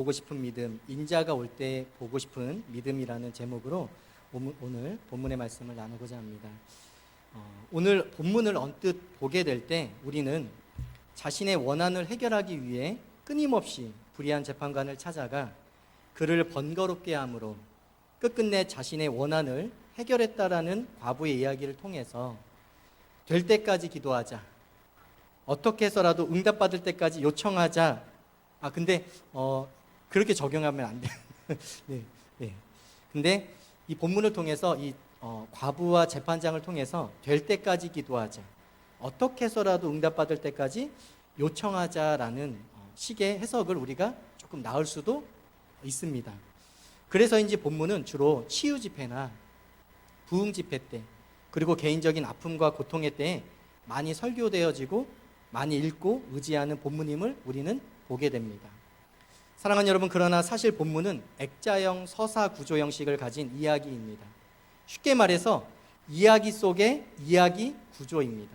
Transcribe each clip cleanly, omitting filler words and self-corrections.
보고 싶은 믿음, 인자가 올 때 보고 싶은 믿음이라는 제목으로 오늘 본문의 말씀을 나누고자 합니다. 오늘 본문을 언뜻 보게 될 때 우리는 자신의 원한을 해결하기 위해 끊임없이 불의한 재판관을 찾아가 그를 번거롭게 함으로 끝끝내 자신의 원한을 해결했다라는 과부의 이야기를 통해서 될 때까지 기도하자, 어떻게 해서라도 응답받을 때까지 요청하자. 근데 그렇게 적용하면 안 돼요. 네, 네. 근데 이 본문을 통해서 이 과부와 재판장을 통해서 될 때까지 기도하자, 어떻게 해서라도 응답받을 때까지 요청하자라는 식의 해석을 우리가 조금 나을 수도 있습니다. 그래서인지 본문은 주로 치유 집회나 부흥 집회 때, 그리고 개인적인 아픔과 고통의 때에 많이 설교되어지고 많이 읽고 의지하는 본문임을 우리는 보게 됩니다. 사랑하는 여러분, 그러나 사실 본문은 액자형 서사 구조 형식을 가진 이야기입니다. 쉽게 말해서 이야기 속의 이야기 구조입니다.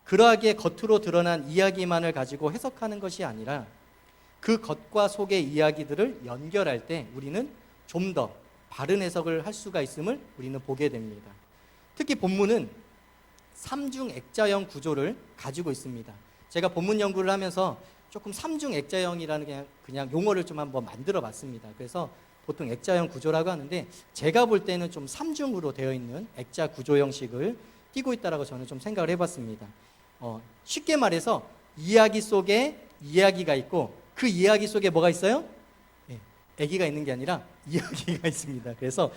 그러하기에 겉으로 드러난 이야기만을 가지고 해석하는 것이 아니라 그 겉과 속의 이야기들을 연결할 때 우리는 좀 더 바른 해석을 할 수가 있음을 우리는 보게 됩니다. 특히 본문은 삼중 액자형 구조를 가지고 있습니다. 제가 본문 연구를 하면서 조금 삼중 액자형이라는 그냥 용어를 좀 한번 만들어 봤습니다. 그래서 보통 액자형 구조라고 하는데 제가 볼 때는 좀 삼중으로 되어 있는 액자 구조 형식을 띠고 있다라고 저는 좀 생각을 해봤습니다. 쉽게 말해서 이야기 속에 이야기가 있고 그 이야기 속에 뭐가 있어요? 아기가 있는 게 아니라 이야기가 있습니다. 그래서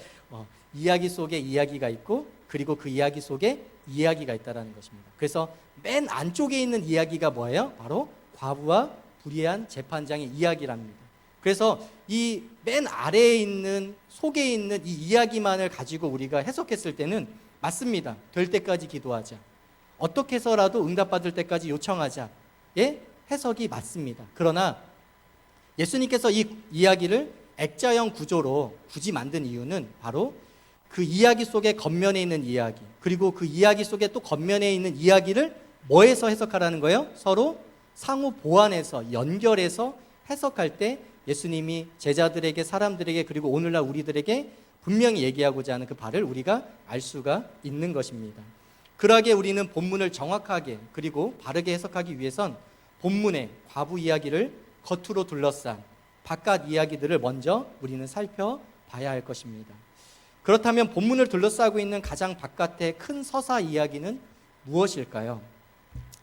이야기 속에 이야기가 있고 그리고 그 이야기 속에 이야기가 있다는 것입니다. 그래서 맨 안쪽에 있는 이야기가 뭐예요? 바로 과부와 불의한 재판장의 이야기랍니다. 그래서 이 맨 아래에 있는 속에 있는 이 이야기만을 가지고 우리가 해석했을 때는 맞습니다. 될 때까지 기도하자, 어떻게 해서라도 응답받을 때까지 요청하자의 해석이 맞습니다. 그러나 예수님께서 이 이야기를 액자형 구조로 굳이 만든 이유는 바로 그 이야기 속에 겉면에 있는 이야기, 그리고 그 이야기 속에 또 겉면에 있는 이야기를 뭐에서 해석하라는 거예요? 서로 상호 보완해서 연결해서 해석할 때 예수님이 제자들에게, 사람들에게, 그리고 오늘날 우리들에게 분명히 얘기하고자 하는 그 바를 우리가 알 수가 있는 것입니다. 그러하기에 우리는 본문을 정확하게 그리고 바르게 해석하기 위해선 본문의 과부 이야기를 겉으로 둘러싼 바깥 이야기들을 먼저 우리는 살펴봐야 할 것입니다. 그렇다면 본문을 둘러싸고 있는 가장 바깥의 큰 서사 이야기는 무엇일까요?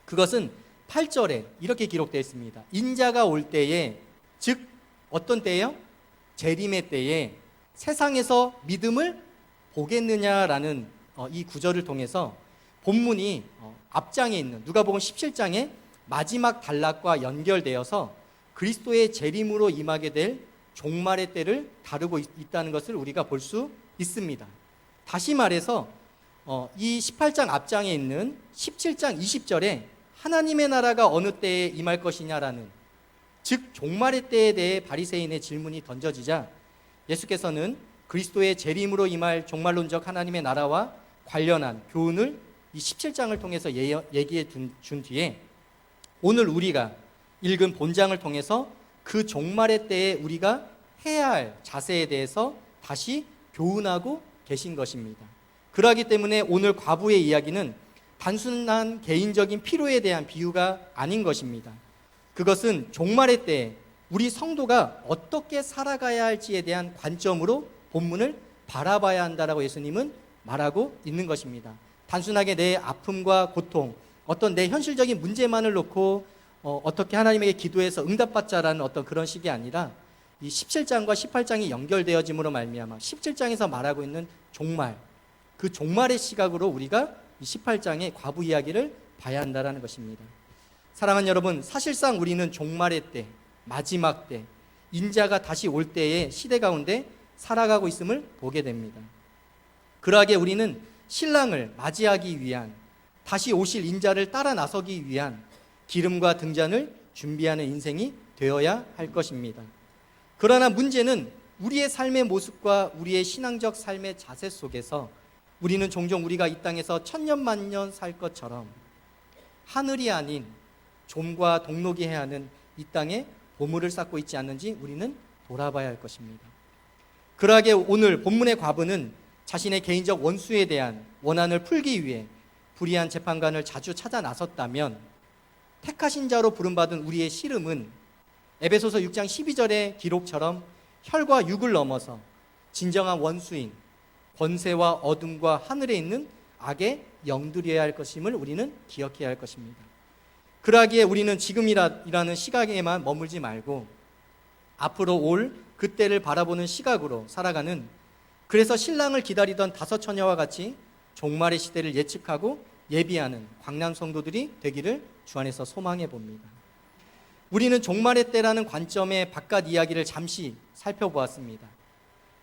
그것은 8절에 이렇게 기록되어 있습니다. 인자가 올 때에, 즉 어떤 때예요? 재림의 때에 세상에서 믿음을 보겠느냐라는 이 구절을 통해서 본문이 앞장에 있는 누가복음 17장의 마지막 단락과 연결되어서 그리스도의 재림으로 임하게 될 종말의 때를 다루고 있다는 것을 우리가 볼 수 있습니다. 다시 말해서 이 18장 앞장에 있는 17장 20절에 하나님의 나라가 어느 때에 임할 것이냐라는, 즉 종말의 때에 대해 바리새인의 질문이 던져지자 예수께서는 그리스도의 재림으로 임할 종말론적 하나님의 나라와 관련한 교훈을 이 17장을 통해서 얘기해 준 뒤에 오늘 우리가 읽은 본장을 통해서 그 종말의 때에 우리가 해야 할 자세에 대해서 다시 교훈하고 계신 것입니다. 그러하기 때문에 오늘 과부의 이야기는 단순한 개인적인 필요에 대한 비유가 아닌 것입니다. 그것은 종말의 때에 우리 성도가 어떻게 살아가야 할지에 대한 관점으로 본문을 바라봐야 한다라고 예수님은 말하고 있는 것입니다. 단순하게 내 아픔과 고통, 어떤 내 현실적인 문제만을 놓고 어떻게 하나님에게 기도해서 응답받자라는 어떤 그런 식이 아니라 이 17장과 18장이 연결되어짐으로 말미암아 17장에서 말하고 있는 종말, 그 종말의 시각으로 우리가 이 18장의 과부 이야기를 봐야 한다는 것입니다. 사랑하는 여러분, 사실상 우리는 종말의 때, 마지막 때, 인자가 다시 올 때의 시대 가운데 살아가고 있음을 보게 됩니다. 그러하기에 우리는 신랑을 맞이하기 위한, 다시 오실 인자를 따라 나서기 위한 기름과 등잔을 준비하는 인생이 되어야 할 것입니다. 그러나 문제는 우리의 삶의 모습과 우리의 신앙적 삶의 자세 속에서 우리는 종종 우리가 이 땅에서 천년만년 살 것처럼 하늘이 아닌 좀과 동록이 해야 하는 이 땅에 보물을 쌓고 있지 않는지 우리는 돌아봐야 할 것입니다. 그러하게 오늘 본문의 과부는 자신의 개인적 원수에 대한 원한을 풀기 위해 불의한 재판관을 자주 찾아 나섰다면, 택하신 자로 부름받은 우리의 씨름은 에베소서 6장 12절의 기록처럼 혈과 육을 넘어서 진정한 원수인 권세와 어둠과 하늘에 있는 악의 영들이어야 할 것임을 우리는 기억해야 할 것입니다. 그러하기에 우리는 지금이라는 시각에만 머물지 말고 앞으로 올 그때를 바라보는 시각으로 살아가는, 그래서 신랑을 기다리던 다섯 처녀와 같이 종말의 시대를 예측하고 예비하는 광란 성도들이 되기를 주 안에서 소망해 봅니다. 우리는 종말의 때라는 관점의 바깥 이야기를 잠시 살펴보았습니다.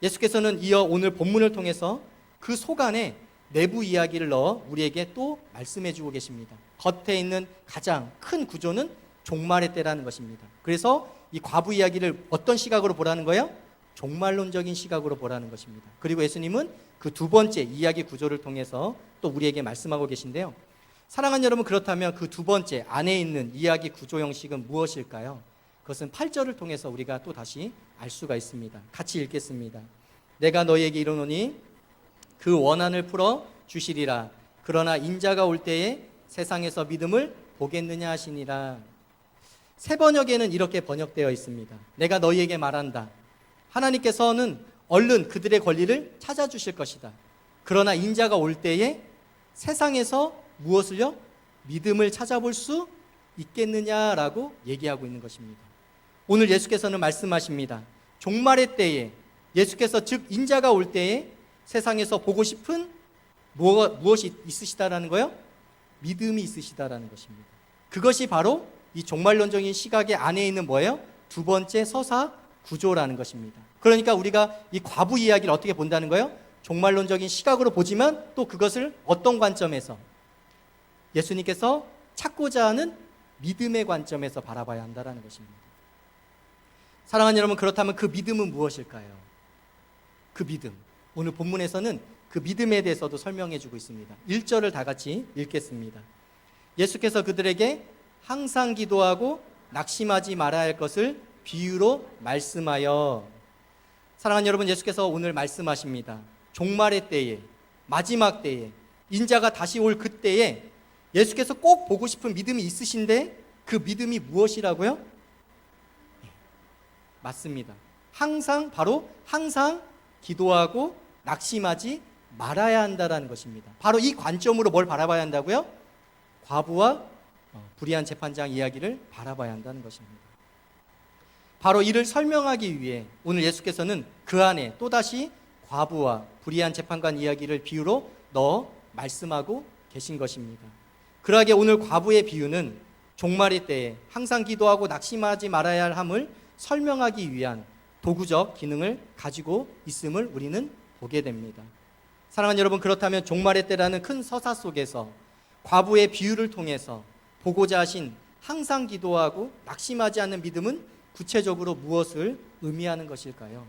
예수께서는 이어 오늘 본문을 통해서 그 속 안에 내부 이야기를 넣어 우리에게 또 말씀해 주고 계십니다. 겉에 있는 가장 큰 구조는 종말의 때라는 것입니다. 그래서 이 과부 이야기를 어떤 시각으로 보라는 거예요? 종말론적인 시각으로 보라는 것입니다. 그리고 예수님은 그 두 번째 이야기 구조를 통해서 또 우리에게 말씀하고 계신데요. 사랑하는 여러분, 그렇다면 그 두 번째 안에 있는 이야기 구조 형식은 무엇일까요? 그것은 8절을 통해서 우리가 또 다시 알 수가 있습니다. 같이 읽겠습니다. 내가 너희에게 이르노니 그 원한을 풀어 주시리라. 그러나 인자가 올 때에 세상에서 믿음을 보겠느냐 하시니라. 새 번역에는 이렇게 번역되어 있습니다. 내가 너희에게 말한다. 하나님께서는 얼른 그들의 권리를 찾아주실 것이다. 그러나 인자가 올 때에 세상에서 무엇을요? 믿음을 찾아볼 수 있겠느냐라고 얘기하고 있는 것입니다. 오늘 예수께서는 말씀하십니다. 종말의 때에, 예수께서 즉 인자가 올 때에 세상에서 보고 싶은 무엇이 있으시다라는 거예요? 믿음이 있으시다라는 것입니다. 그것이 바로 이 종말론적인 시각의 안에 있는 뭐예요? 두 번째 서사 구조라는 것입니다. 그러니까 우리가 이 과부 이야기를 어떻게 본다는 거예요? 종말론적인 시각으로 보지만 또 그것을 어떤 관점에서, 예수님께서 찾고자 하는 믿음의 관점에서 바라봐야 한다는 것입니다. 사랑하는 여러분, 그렇다면 그 믿음은 무엇일까요? 그 믿음, 오늘 본문에서는 그 믿음에 대해서도 설명해 주고 있습니다. 1절을 다 같이 읽겠습니다. 예수께서 그들에게 항상 기도하고 낙심하지 말아야 할 것을 비유로 말씀하여. 사랑하는 여러분, 예수께서 오늘 말씀하십니다. 종말의 때에, 마지막 때에, 인자가 다시 올 그때에 예수께서 꼭 보고 싶은 믿음이 있으신데 그 믿음이 무엇이라고요? 맞습니다. 바로 항상 기도하고 낙심하지 말아야 한다는 것입니다. 바로 이 관점으로 뭘 바라봐야 한다고요? 과부와 불의한 재판장 이야기를 바라봐야 한다는 것입니다. 바로 이를 설명하기 위해 오늘 예수께서는 그 안에 또다시 과부와 불의한 재판관 이야기를 비유로 넣어 말씀하고 계신 것입니다. 그러하게 오늘 과부의 비유는 종말의 때에 항상 기도하고 낙심하지 말아야 할 함을 설명하기 위한 도구적 기능을 가지고 있음을 우리는 보게 됩니다. 사랑하는 여러분, 그렇다면 종말의 때라는 큰 서사 속에서 과부의 비유를 통해서 보고자 하신 항상 기도하고 낙심하지 않는 믿음은 구체적으로 무엇을 의미하는 것일까요?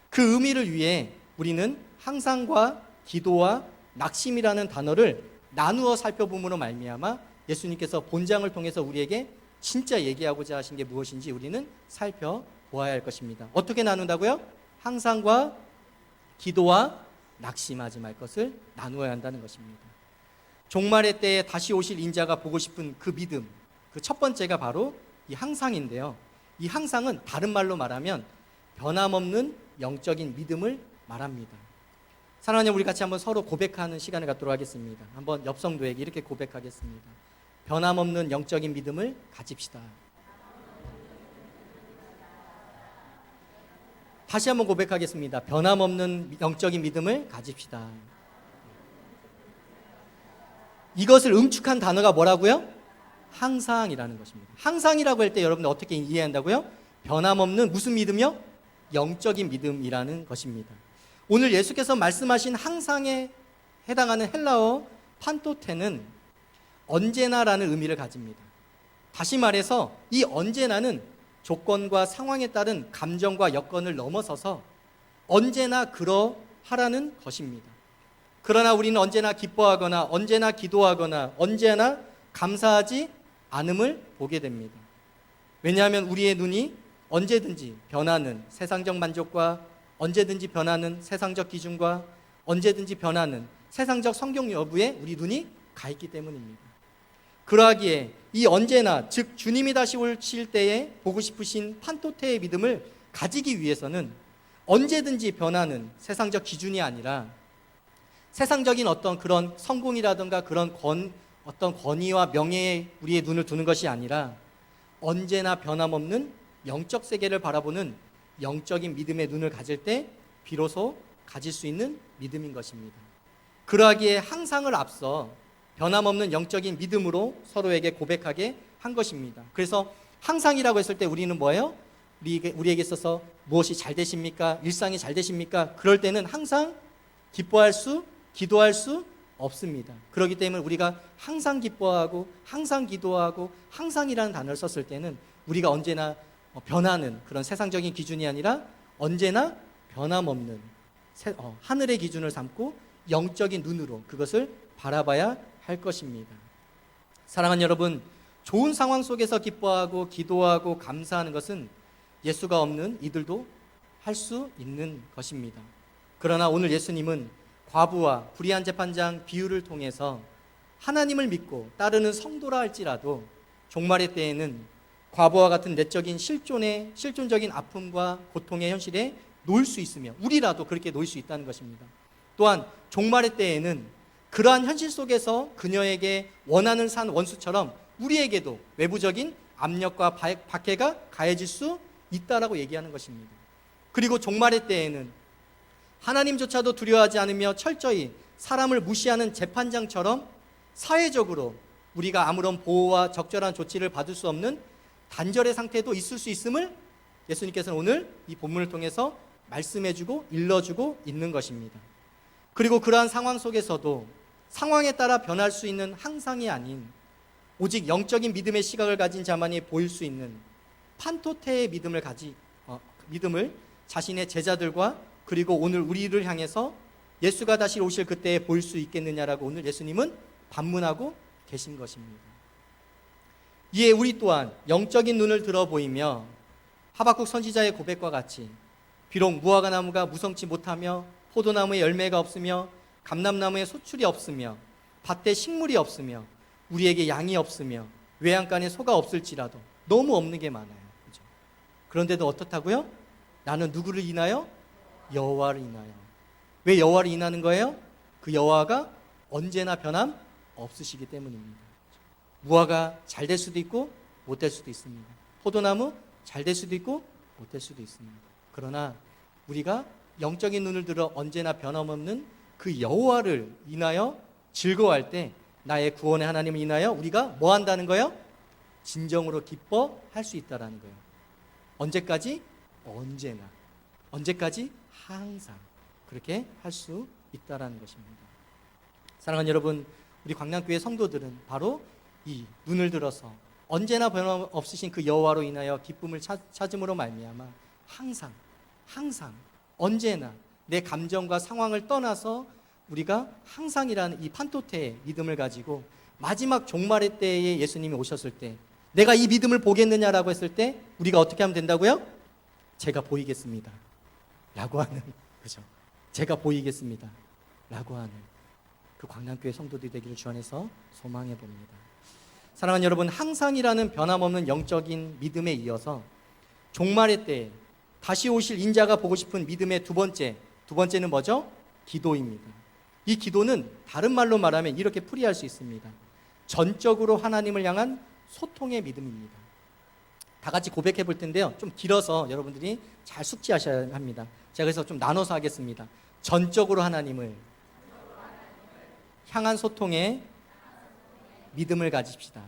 그 의미를 위해 우리는 항상과 기도와 낙심이라는 단어를 나누어 살펴봄으로 말미암아 예수님께서 본장을 통해서 우리에게 진짜 얘기하고자 하신 게 무엇인지 우리는 살펴보아야 할 것입니다. 어떻게 나눈다고요? 항상과 기도와 낙심하지 말 것을 나누어야 한다는 것입니다. 종말의 때에 다시 오실 인자가 보고 싶은 그 믿음, 그 첫 번째가 바로 이 항상인데요. 이 항상은 다른 말로 말하면 변함없는 영적인 믿음을 말합니다. 사랑하는 여러분, 우리 같이 한번 서로 고백하는 시간을 갖도록 하겠습니다. 한번 옆 성도에게 이렇게 고백하겠습니다. 변함없는 영적인 믿음을 가집시다. 다시 한번 고백하겠습니다. 변함없는 영적인 믿음을 가집시다. 이것을 응축한 단어가 뭐라고요? 항상이라는 것입니다. 항상이라고 할 때 여러분들 어떻게 이해한다고요? 변함없는 무슨 믿음이요? 영적인 믿음이라는 것입니다. 오늘 예수께서 말씀하신 항상에 해당하는 헬라어 판토테는 언제나라는 의미를 가집니다. 다시 말해서 이 언제나는 조건과 상황에 따른 감정과 여건을 넘어서서 언제나 그러하라는 것입니다. 그러나 우리는 언제나 기뻐하거나 언제나 기도하거나 언제나 감사하지 않음을 보게 됩니다. 왜냐하면 우리의 눈이 언제든지 변하는 세상적 만족과 언제든지 변하는 세상적 기준과 언제든지 변하는 세상적 성경 여부에 우리 눈이 가 있기 때문입니다. 그러하기에 이 언제나, 즉 주님이 다시 오실 때에 보고 싶으신 판토테의 믿음을 가지기 위해서는 언제든지 변하는 세상적 기준이 아니라 세상적인 어떤 그런 성공이라든가 그런 어떤 권위와 명예에 우리의 눈을 두는 것이 아니라 언제나 변함없는 영적 세계를 바라보는 영적인 믿음의 눈을 가질 때 비로소 가질 수 있는 믿음인 것입니다. 그러하기에 항상을 앞서 변함없는 영적인 믿음으로 서로에게 고백하게 한 것입니다. 그래서 항상이라고 했을 때 우리는 뭐예요? 우리에게 있어서 무엇이 잘 되십니까? 일상이 잘 되십니까? 그럴 때는 항상 기뻐할 수, 기도할 수 없습니다. 그렇기 때문에 우리가 항상 기뻐하고 항상 기도하고 항상이라는 단어를 썼을 때는 우리가 언제나 변하는 그런 세상적인 기준이 아니라 언제나 변함없는 하늘의 기준을 삼고 영적인 눈으로 그것을 바라봐야 할 것입니다. 사랑하는 여러분, 좋은 상황 속에서 기뻐하고 기도하고 감사하는 것은 예수가 없는 이들도 할 수 있는 것입니다. 그러나 오늘 예수님은 과부와 불의한 재판장 비유를 통해서 하나님을 믿고 따르는 성도라 할지라도 종말의 때에는 과부와 같은 내적인 실존적인 아픔과 고통의 현실에 놓일 수 있으며 우리라도 그렇게 놓일 수 있다는 것입니다. 또한 종말의 때에는 그러한 현실 속에서 그녀에게 원한을 산 원수처럼 우리에게도 외부적인 압력과 박해가 가해질 수 있다라고 얘기하는 것입니다. 그리고 종말의 때에는 하나님조차도 두려워하지 않으며 철저히 사람을 무시하는 재판장처럼 사회적으로 우리가 아무런 보호와 적절한 조치를 받을 수 없는 단절의 상태도 있을 수 있음을 예수님께서는 오늘 이 본문을 통해서 말씀해주고 일러주고 있는 것입니다. 그리고 그러한 상황 속에서도 상황에 따라 변할 수 있는 항상이 아닌 오직 영적인 믿음의 시각을 가진 자만이 보일 수 있는 판토테의 믿음을 자신의 제자들과 그리고 오늘 우리를 향해서 예수가 다시 오실 그때에 보일 수 있겠느냐라고 오늘 예수님은 반문하고 계신 것입니다. 이에 우리 또한 영적인 눈을 들어 보이며 하박국 선지자의 고백과 같이 비록 무화과 나무가 무성치 못하며 포도나무에 열매가 없으며 감람나무에 소출이 없으며 밭에 식물이 없으며 우리에게 양이 없으며 외양간에 소가 없을지라도 너무 없는 게 많아요. 그렇죠? 그런데도 어떻다고요? 나는 누구를 인하여? 여호와를 인하여. 왜 여호와를 인하는 거예요? 그 여호와가 언제나 변함 없으시기 때문입니다. 무화과 잘 될 수도 있고 못 될 수도 있습니다. 포도나무 잘 될 수도 있고 못 될 수도 있습니다. 그러나 우리가 영적인 눈을 들어 언제나 변함없는 그 여호와를 인하여 즐거워할 때 나의 구원의 하나님을 인하여 우리가 뭐 한다는 거예요? 진정으로 기뻐할 수 있다는 거예요. 언제까지? 언제나. 언제까지? 항상. 그렇게 할 수 있다는 것입니다. 사랑하는 여러분, 우리 광양교회 성도들은 바로 이 눈을 들어서 언제나 변함없으신 그 여호와로 인하여 기쁨을 찾음으로 말미암아 항상 언제나 내 감정과 상황을 떠나서 우리가 항상이라는 이 판토테의 믿음을 가지고 마지막 종말의 때에 예수님이 오셨을 때 내가 이 믿음을 보겠느냐라고 했을 때 우리가 어떻게 하면 된다고요? 제가 보이겠습니다 라고 하는, 그죠? 제가 보이겠습니다 라고 하는 그 광양교회 성도들이 되기를 주 안에서 소망해 봅니다. 사랑하는 여러분, 항상이라는 변함없는 영적인 믿음에 이어서 종말의 때에 다시 오실 인자가 보고 싶은 믿음의 두 번째는 뭐죠? 기도입니다. 이 기도는 다른 말로 말하면 이렇게 풀이할 수 있습니다. 전적으로 하나님을 향한 소통의 믿음입니다. 다 같이 고백해 볼 텐데요. 좀 길어서 여러분들이 잘 숙지하셔야 합니다. 제가 그래서 좀 나눠서 하겠습니다. 전적으로 하나님을 향한 소통의 믿음을 가집시다.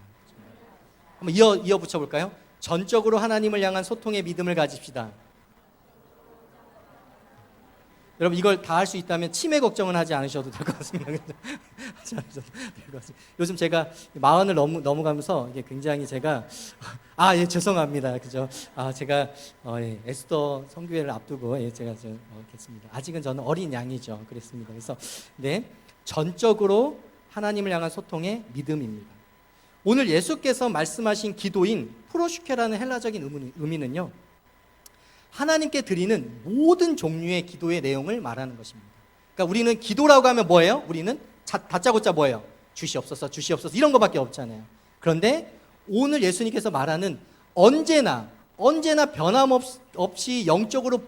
한번 이어 붙여볼까요? 전적으로 하나님을 향한 소통의 믿음을 가집시다. 여러분, 이걸 다 할 수 있다면 치매 걱정은 하지 않으셔도 될 것 같습니다. 하지 않으셔도 될 것 같습니다. 요즘 제가 40을 넘어가면서 이게 굉장히 제가 예, 죄송합니다. 그죠? 제가 에스더 성교회를 앞두고 제가 했습니다. 아직은 저는 어린 양이죠. 그랬습니다. 그래서 전적으로 하나님을 향한 소통의 믿음입니다. 오늘 예수께서 말씀하신 기도인 프로슈케라는 헬라적인 의미는요, 하나님께 드리는 모든 종류의 기도의 내용을 말하는 것입니다. 그러니까 우리는 기도라고 하면 뭐예요? 우리는 다짜고짜 뭐예요? 주시옵소서, 주시옵소서 이런 거밖에 없잖아요. 그런데 오늘 예수님께서 말하는 언제나 변함없이 영적으로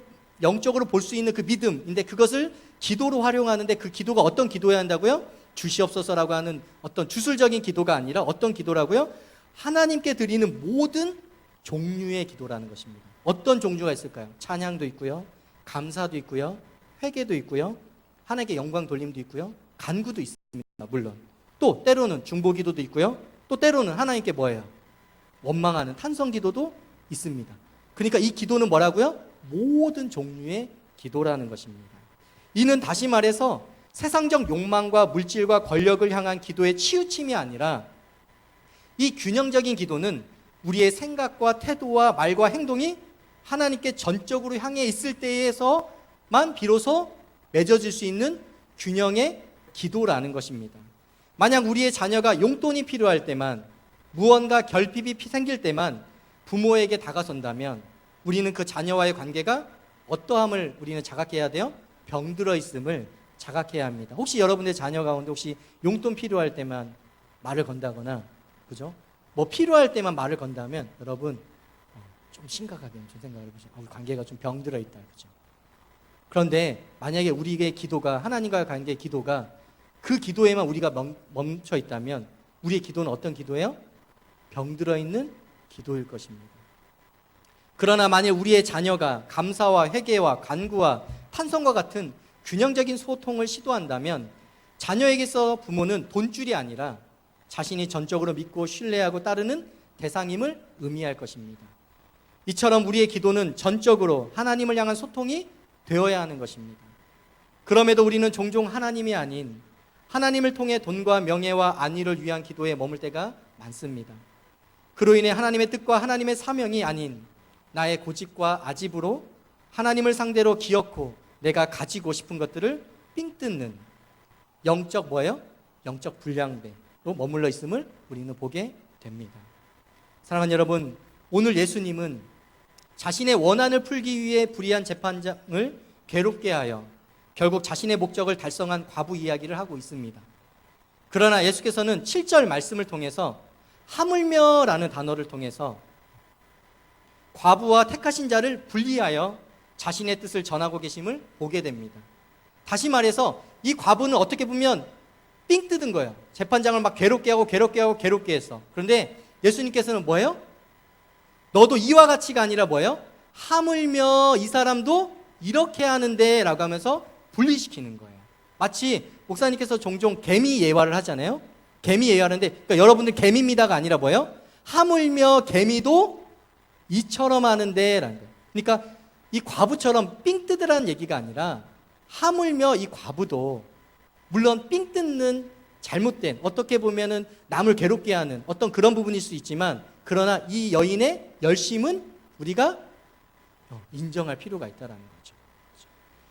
볼 수 있는 그 믿음인데 그것을 기도로 활용하는데 그 기도가 어떤 기도여야 한다고요? 주시옵소서라고 하는 어떤 주술적인 기도가 아니라 어떤 기도라고요? 하나님께 드리는 모든 종류의 기도라는 것입니다. 어떤 종류가 있을까요? 찬양도 있고요, 감사도 있고요, 회개도 있고요, 하나님께 영광 돌림도 있고요, 간구도 있습니다. 물론 또 때로는 중보기도도 있고요, 또 때로는 하나님께 뭐예요? 원망하는 탄성기도도 있습니다. 그러니까 이 기도는 뭐라고요? 모든 종류의 기도라는 것입니다. 이는 다시 말해서 세상적 욕망과 물질과 권력을 향한 기도의 치우침이 아니라 이 균형적인 기도는 우리의 생각과 태도와 말과 행동이 하나님께 전적으로 향해 있을 때에서만 비로소 맺어질 수 있는 균형의 기도라는 것입니다. 만약 우리의 자녀가 용돈이 필요할 때만, 무언가 결핍이 생길 때만 부모에게 다가선다면 우리는 그 자녀와의 관계가 어떠함을 우리는 자각해야 돼요? 병들어 있음을 자각해야 합니다. 혹시 여러분의 자녀 가운데 혹시 용돈 필요할 때만 말을 건다거나, 그죠? 뭐 필요할 때만 말을 건다면 여러분 좀 심각하게 좀 생각을 해보죠. 우리 관계가 좀 병들어 있다, 그죠? 그런데 만약에 우리의 기도가, 하나님과의 관계의 기도가 그 기도에만 우리가 멈춰 있다면 우리의 기도는 어떤 기도예요? 병들어 있는 기도일 것입니다. 그러나 만약 우리의 자녀가 감사와 회개와 간구와 탄성과 같은 균형적인 소통을 시도한다면 자녀에게서 부모는 돈줄이 아니라 자신이 전적으로 믿고 신뢰하고 따르는 대상임을 의미할 것입니다. 이처럼 우리의 기도는 전적으로 하나님을 향한 소통이 되어야 하는 것입니다. 그럼에도 우리는 종종 하나님이 아닌 하나님을 통해 돈과 명예와 안위를 위한 기도에 머물 때가 많습니다. 그로 인해 하나님의 뜻과 하나님의 사명이 아닌 나의 고집과 아집으로 하나님을 상대로 기어코 내가 가지고 싶은 것들을 삥 뜯는 영적 뭐예요? 영적 불량배로 머물러 있음을 우리는 보게 됩니다. 사랑하는 여러분, 오늘 예수님은 자신의 원한을 풀기 위해 불의한 재판장을 괴롭게 하여 결국 자신의 목적을 달성한 과부 이야기를 하고 있습니다. 그러나 예수께서는 7절 말씀을 통해서 하물며라는 단어를 통해서 과부와 택하신 자를 분리하여 자신의 뜻을 전하고 계심을 보게 됩니다. 다시 말해서 이 과부는 어떻게 보면 삥 뜯은 거예요. 재판장을 막 괴롭게 해서. 그런데 예수님께서는 뭐예요? 너도 이와 같이가 아니라 뭐예요? 하물며 이 사람도 이렇게 하는데 라고 하면서 분리시키는 거예요. 마치 목사님께서 종종 개미 예화를 하잖아요. 개미 예화하는데 그러니까 여러분들 개미입니다가 아니라 뭐예요? 하물며 개미도 이처럼 하는데 라는 거예요. 그러니까 이 과부처럼 삥 뜯으라는 얘기가 아니라 하물며 이 과부도 물론 삥 뜯는 잘못된 어떻게 보면은 남을 괴롭게 하는 어떤 그런 부분일 수 있지만 그러나 이 여인의 열심은 우리가 인정할 필요가 있다는 거죠.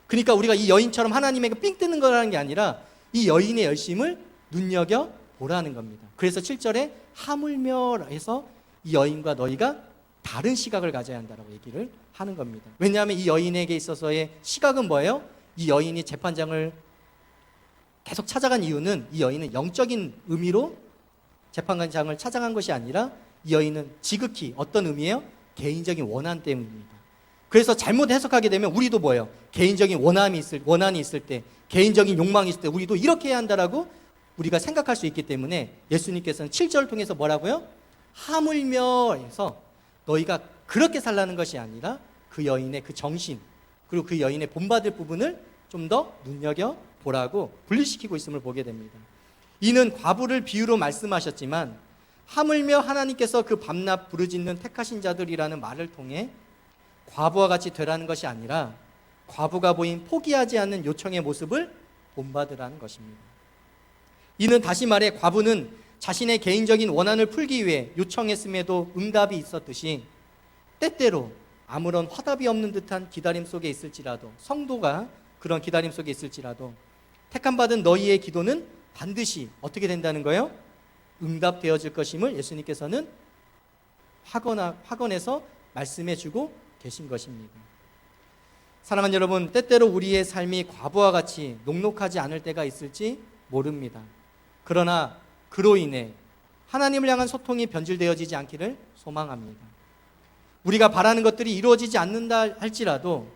그러니까 우리가 이 여인처럼 하나님에게 삥 뜯는 거라는 게 아니라 이 여인의 열심을 눈여겨보라는 겁니다. 그래서 7절에 하물며 해서 이 여인과 너희가 다른 시각을 가져야 한다고 얘기를 하는 겁니다. 왜냐하면 이 여인에게 있어서의 시각은 뭐예요? 이 여인이 재판장을 계속 찾아간 이유는 이 여인은 영적인 의미로 재판장을 찾아간 것이 아니라 이 여인은 지극히 어떤 의미예요? 개인적인 원한 때문입니다. 그래서 잘못 해석하게 되면 우리도 뭐예요? 개인적인 원한이 있을 때, 개인적인 욕망이 있을 때 우리도 이렇게 해야 한다라고 우리가 생각할 수 있기 때문에 예수님께서는 7절을 통해서 뭐라고요? 하물며 해서 너희가 그렇게 살라는 것이 아니라 그 여인의 그 정신 그리고 그 여인의 본받을 부분을 좀 더 눈여겨보라고 분리시키고 있음을 보게 됩니다. 이는 과부를 비유로 말씀하셨지만 하물며 하나님께서 그 밤낮 부르짖는 택하신 자들이라는 말을 통해 과부와 같이 되라는 것이 아니라 과부가 보인 포기하지 않는 요청의 모습을 본받으라는 것입니다. 이는 다시 말해 과부는 자신의 개인적인 원한을 풀기 위해 요청했음에도 응답이 있었듯이 때때로 아무런 화답이 없는 듯한 기다림 속에 있을지라도 성도가 그런 기다림 속에 있을지라도 택함받은 너희의 기도는 반드시 어떻게 된다는 거예요? 응답되어질 것임을 예수님께서는 확언해서 말씀해주고 계신 것입니다. 사랑하는 여러분, 때때로 우리의 삶이 과부와 같이 녹록하지 않을 때가 있을지 모릅니다. 그러나 그로 인해 하나님을 향한 소통이 변질되어지지 않기를 소망합니다. 우리가 바라는 것들이 이루어지지 않는다 할지라도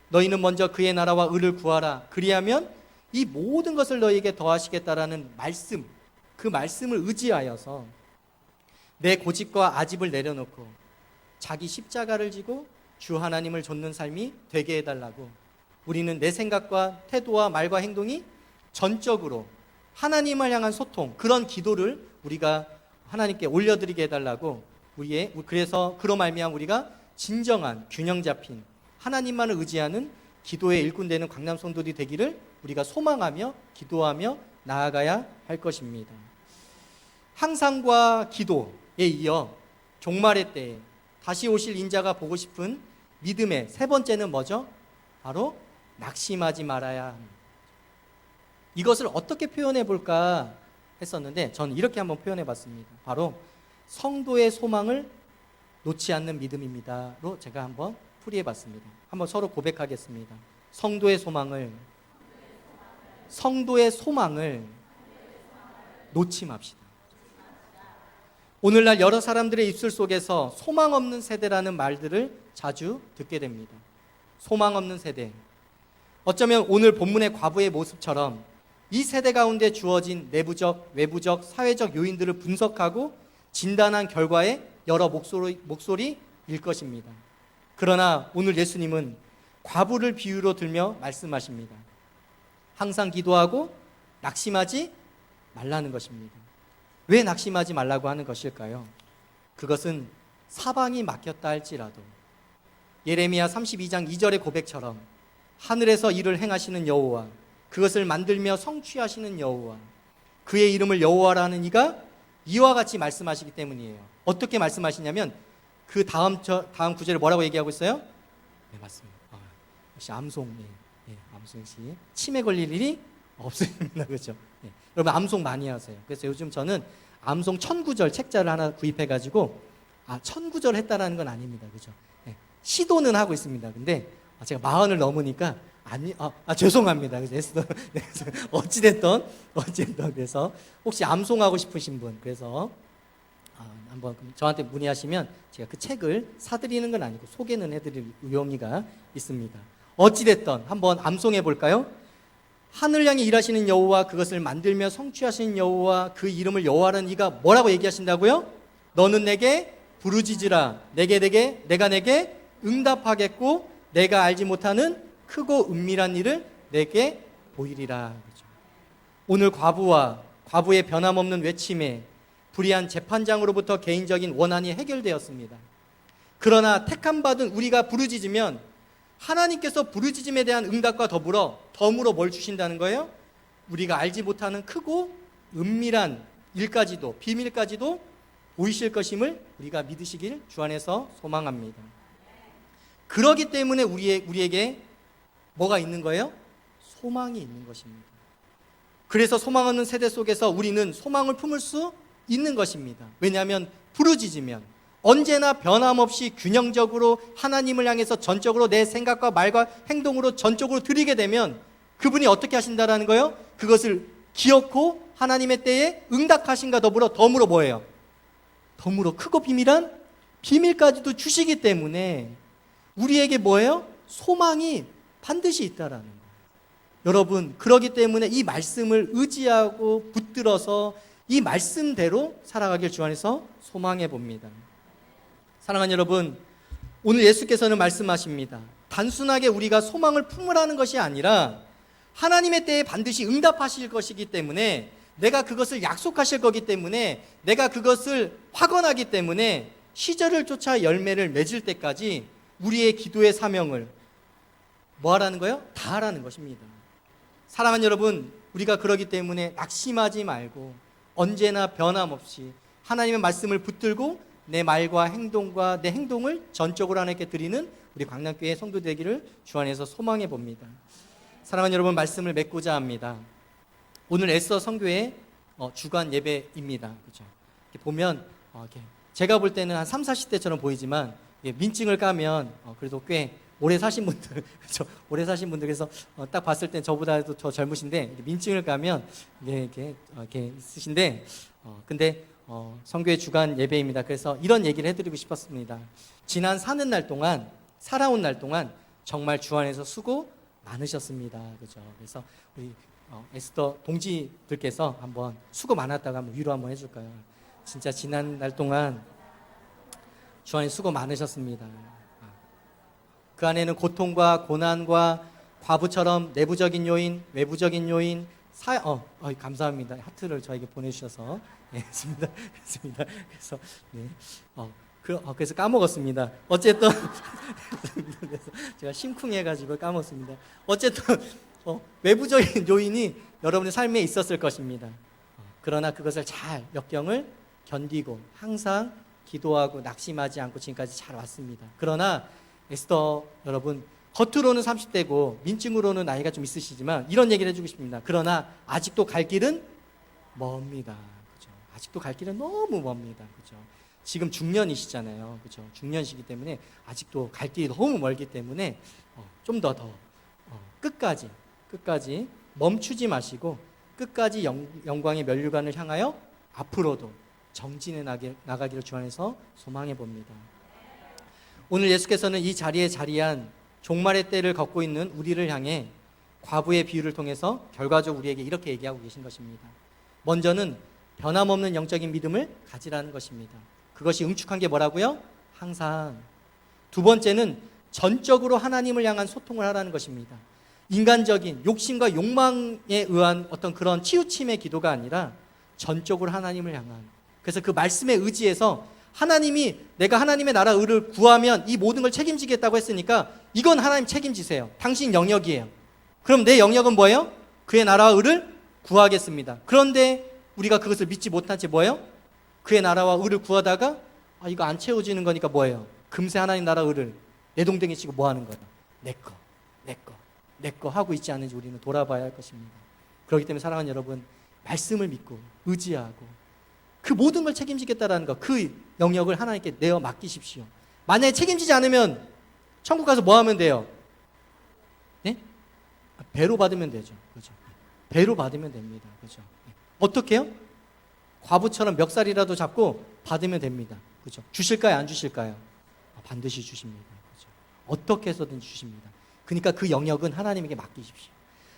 너희는 먼저 그의 나라와 의를 구하라. 그리하면 이 모든 것을 너희에게 더하시겠다라는 말씀, 그 말씀을 의지하여서 내 고집과 아집을 내려놓고 자기 십자가를 지고 주 하나님을 좇는 삶이 되게 해달라고, 우리는 내 생각과 태도와 말과 행동이 전적으로 하나님을 향한 소통, 그런 기도를 우리가 하나님께 올려드리게 해달라고, 그래서 그로 말미암아 우리가 진정한 균형 잡힌 하나님만을 의지하는 기도의 일꾼 되는 강남 성도들이 되기를 우리가 소망하며 기도하며 나아가야 할 것입니다. 항상과 기도에 이어 종말의 때에 다시 오실 인자가 보고 싶은 믿음의 세 번째는 뭐죠? 바로 낙심하지 말아야 합니다. 이것을 어떻게 표현해 볼까 했었는데 저는 이렇게 한번 표현해 봤습니다. 바로 성도의 소망을 놓지 않는 믿음입니다로 제가 한번 풀이해 봤습니다. 한번 서로 고백하겠습니다. 성도의 소망을 놓지 맙시다. 오늘날 여러 사람들의 입술 속에서 소망 없는 세대라는 말들을 자주 듣게 됩니다. 소망 없는 세대. 어쩌면 오늘 본문의 과부의 모습처럼 이 세대 가운데 주어진 내부적, 외부적, 사회적 요인들을 분석하고 진단한 결과의 여러 목소리일 것입니다. 그러나 오늘 예수님은 과부를 비유로 들며 말씀하십니다. 항상 기도하고 낙심하지 말라는 것입니다. 왜 낙심하지 말라고 하는 것일까요? 그것은 사방이 막혔다 할지라도 예레미야 32장 2절의 고백처럼 하늘에서 일을 행하시는 여호와, 그것을 만들며 성취하시는 여호와, 그의 이름을 여호와라는 이가 이와 같이 말씀하시기 때문이에요. 어떻게 말씀하시냐면 그 다음 구절에 뭐라고 얘기하고 있어요? 네, 맞습니다. 역시 암송, 암송 역시 치매 걸릴 일이 없습니다. 그렇죠? 여러분 암송 많이 하세요. 그래서 요즘 저는 암송 1000구절 책자를 하나 구입해가지고 1000구절 했다라는 건 아닙니다. 그렇죠? 시도는 하고 있습니다. 근데 제가 40을 넘으니까 죄송합니다. 그래서 어찌됐던 그래서 혹시 암송하고 싶으신 분, 그래서 한번 저한테 문의하시면 제가 그 책을 사드리는 건 아니고 소개는 해드릴 의용이가 있습니다. 어찌됐던 한번 암송해 볼까요? 하늘 향해 일하시는 여호와, 그것을 만들며 성취하시는 여호와, 그 이름을 여호와라는 이가 뭐라고 얘기하신다고요? 너는 내게 부르짖으라. 내가 내게 응답하겠고 내가 알지 못하는 크고 은밀한 일을 내게 보이리라. 그렇죠? 오늘 과부의 변함없는 외침에 불의한 재판장으로부터 개인적인 원한이 해결되었습니다. 그러나 택함받은 우리가 부르짖으면 하나님께서 부르짖음에 대한 응답과 더불어 뭘 주신다는 거예요? 우리가 알지 못하는 크고 은밀한 일까지도, 비밀까지도 보이실 것임을 우리가 믿으시길 주 안에서 소망합니다. 그러기 때문에 우리에게 뭐가 있는 거예요? 소망이 있는 것입니다. 그래서 소망 없는 세대 속에서 우리는 소망을 품을 수 있는 것입니다. 왜냐하면 부르짖으면 언제나 변함없이 균형적으로 하나님을 향해서 전적으로 내 생각과 말과 행동으로 전적으로 드리게 되면 그분이 어떻게 하신다라는 거예요? 그것을 기억고 하나님의 때에 응답하신가 더불어 뭐예요? 더불어 크고 비밀한 비밀까지도 주시기 때문에 우리에게 뭐예요? 소망이 반드시 있다라는 거예요. 여러분, 그러기 때문에 이 말씀을 의지하고 붙들어서 이 말씀대로 살아가길 주 안에서 소망해 봅니다. 사랑하는 여러분, 오늘 예수께서는 말씀하십니다. 단순하게 우리가 소망을 품으라는 것이 아니라 하나님의 때에 반드시 응답하실 것이기 때문에, 내가 그것을 약속하실 거기 때문에, 내가 그것을 확언하기 때문에 시절을 쫓아 열매를 맺을 때까지 우리의 기도의 사명을 뭐 하라는 거예요? 다 하라는 것입니다. 사랑하는 여러분, 우리가 그러기 때문에 낙심하지 말고 언제나 변함없이 하나님의 말씀을 붙들고 내 말과 행동과 내 행동을 전적으로 하나님께 드리는 우리 광남교회 성도 되기를 주 안에서 소망해 봅니다. 사랑하는 여러분, 말씀을 맺고자 합니다. 오늘 에스더 성교회 주간 예배입니다. 그렇죠? 이렇게 보면 제가 볼 때는 한 30, 40대처럼 보이지만 민증을 까면 그래도 꽤 오래 사신 분들, 그렇죠? 오래 사신 분들, 그래서 딱 봤을 땐 저보다도 더 젊으신데 민증을 가면 이렇게 있으신데, 근데 선교회 주간 예배입니다. 그래서 이런 얘기를 해드리고 싶었습니다. 지난 사는 날 동안, 살아온 날 동안 정말 주 안에서 수고 많으셨습니다. 그죠? 그래서 우리 에스더 동지들께서 한번 수고 많았다고 한번 위로 한번 해줄까요? 진짜 지난 날 동안 주 안에 수고 많으셨습니다. 그 안에는 고통과 고난과 과부처럼 내부적인 요인, 외부적인 요인, 감사합니다. 하트를 저에게 보내주셔서. 네, 했습니다. 그래서, 네. 그래서 까먹었습니다. 어쨌든, 그래서 제가 심쿵해가지고 까먹었습니다. 어쨌든, 외부적인 요인이 여러분의 삶에 있었을 것입니다. 그러나 그것을 잘 역경을 견디고 항상 기도하고 낙심하지 않고 지금까지 잘 왔습니다. 그러나 에스더 여러분, 겉으로는 30대고 민증으로는 나이가 좀 있으시지만 이런 얘기를 해주고 싶습니다. 그러나 아직도 갈 길은 멉니다. 그죠? 아직도 갈 길은 너무 멉니다. 그죠? 지금 중년이시잖아요. 그죠? 중년이시기 때문에 아직도 갈 길이 너무 멀기 때문에 좀 더 끝까지 멈추지 마시고 끝까지 영광의 면류관을 향하여 앞으로도 정진해 나가기를 주 안에서 소망해 봅니다. 오늘 예수께서는 이 자리에 자리한 종말의 때를 걷고 있는 우리를 향해 과부의 비유를 통해서 결과적으로 우리에게 이렇게 얘기하고 계신 것입니다. 먼저는 변함없는 영적인 믿음을 가지라는 것입니다. 그것이 응축한 게 뭐라고요? 항상. 두 번째는 전적으로 하나님을 향한 소통을 하라는 것입니다. 인간적인 욕심과 욕망에 의한 어떤 그런 치우침의 기도가 아니라 전적으로 하나님을 향한, 그래서 그 말씀에 의지해서 하나님이 내가 하나님의 나라 의를 구하면 이 모든 걸 책임지겠다고 했으니까 이건 하나님 책임지세요. 당신 영역이에요. 그럼 내 영역은 뭐예요? 그의 나라와 의를 구하겠습니다. 그런데 우리가 그것을 믿지 못한 채 뭐예요? 그의 나라와 의를 구하다가 이거 안 채워지는 거니까 뭐예요? 금세 하나님 나라 의를 내동댕이 치고 뭐 하는 거예요? 내 거 하고 있지 않은지 우리는 돌아봐야 할 것입니다. 그렇기 때문에 사랑하는 여러분, 말씀을 믿고 의지하고 그 모든 걸 책임지겠다라는 것, 그 영역을 하나님께 내어 맡기십시오. 만약에 책임지지 않으면 천국 가서 뭐 하면 돼요? 네? 배로 받으면 되죠. 그렇죠? 배로 받으면 됩니다. 그렇죠? 어떻게 해요? 과부처럼 멱살이라도 잡고 받으면 됩니다. 그렇죠? 주실까요? 안 주실까요? 반드시 주십니다. 그렇죠? 어떻게 해서든지 주십니다. 그러니까 그 영역은 하나님에게 맡기십시오.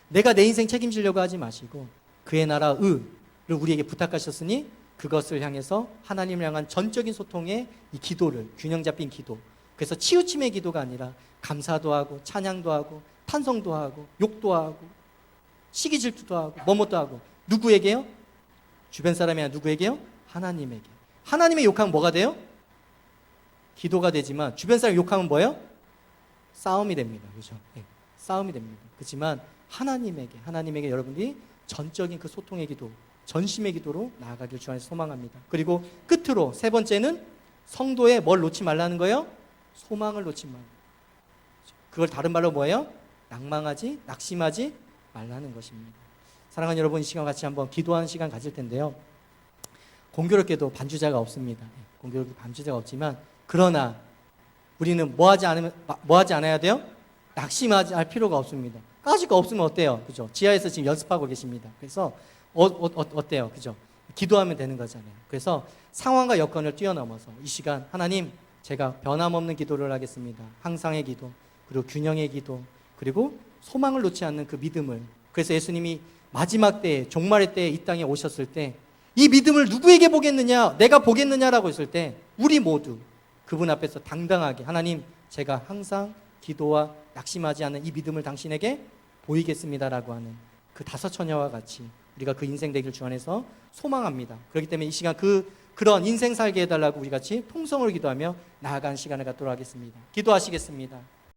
내가 내 인생 책임지려고 하지 마시고 그의 나라 의를 우리에게 부탁하셨으니 그것을 향해서 하나님을 향한 전적인 소통의 이 기도를, 균형 잡힌 기도, 그래서 치우침의 기도가 아니라 감사도 하고 찬양도 하고 탄성도 하고 욕도 하고 시기 질투도 하고 뭐뭐도 하고, 누구에게요? 주변 사람이 아니라 누구에게요? 하나님에게. 하나님의 욕하면 뭐가 돼요? 기도가 되지만 주변 사람 욕하면 뭐예요? 싸움이 됩니다. 그렇죠? 네, 싸움이 됩니다. 그렇지만 하나님에게 여러분들이 전적인 그 소통의 기도, 전심의 기도로 나아가길 주 안에서 소망합니다. 그리고 끝으로 세 번째는 성도에 뭘 놓지 말라는 거예요? 소망을 놓지 말고. 그걸 다른 말로 뭐예요? 낙심하지 말라는 것입니다. 사랑하는 여러분, 이 시간 같이 한번 기도하는 시간 가질 텐데요. 공교롭게도 반주자가 없습니다. 공교롭게 반주자가 없지만, 그러나 우리는 뭐 하지 않아야 돼요? 낙심하지 할 필요가 없습니다. 까짓거 없으면 어때요? 그죠? 지하에서 지금 연습하고 계십니다. 그래서 어때요? 그죠? 기도하면 되는 거잖아요. 그래서 상황과 여건을 뛰어넘어서 이 시간 하나님, 제가 변함없는 기도를 하겠습니다. 항상의 기도, 그리고 균형의 기도, 그리고 소망을 놓지 않는 그 믿음을. 그래서 예수님이 마지막 때에, 종말의 때에 이 땅에 오셨을 때 이 믿음을 누구에게 보겠느냐, 내가 보겠느냐라고 했을 때 우리 모두 그분 앞에서 당당하게 하나님, 제가 항상 기도와 낙심하지 않는 이 믿음을 당신에게 보이겠습니다라고 하는 그 다섯 처녀와 같이 우리가 그 인생 되길 주 안에서 소망합니다. 그렇기 때문에 이 시간 그런 인생 살게 해달라고 우리 같이 통성으로 기도하며 나아가는 시간을 갖도록 하겠습니다. 기도하시겠습니다.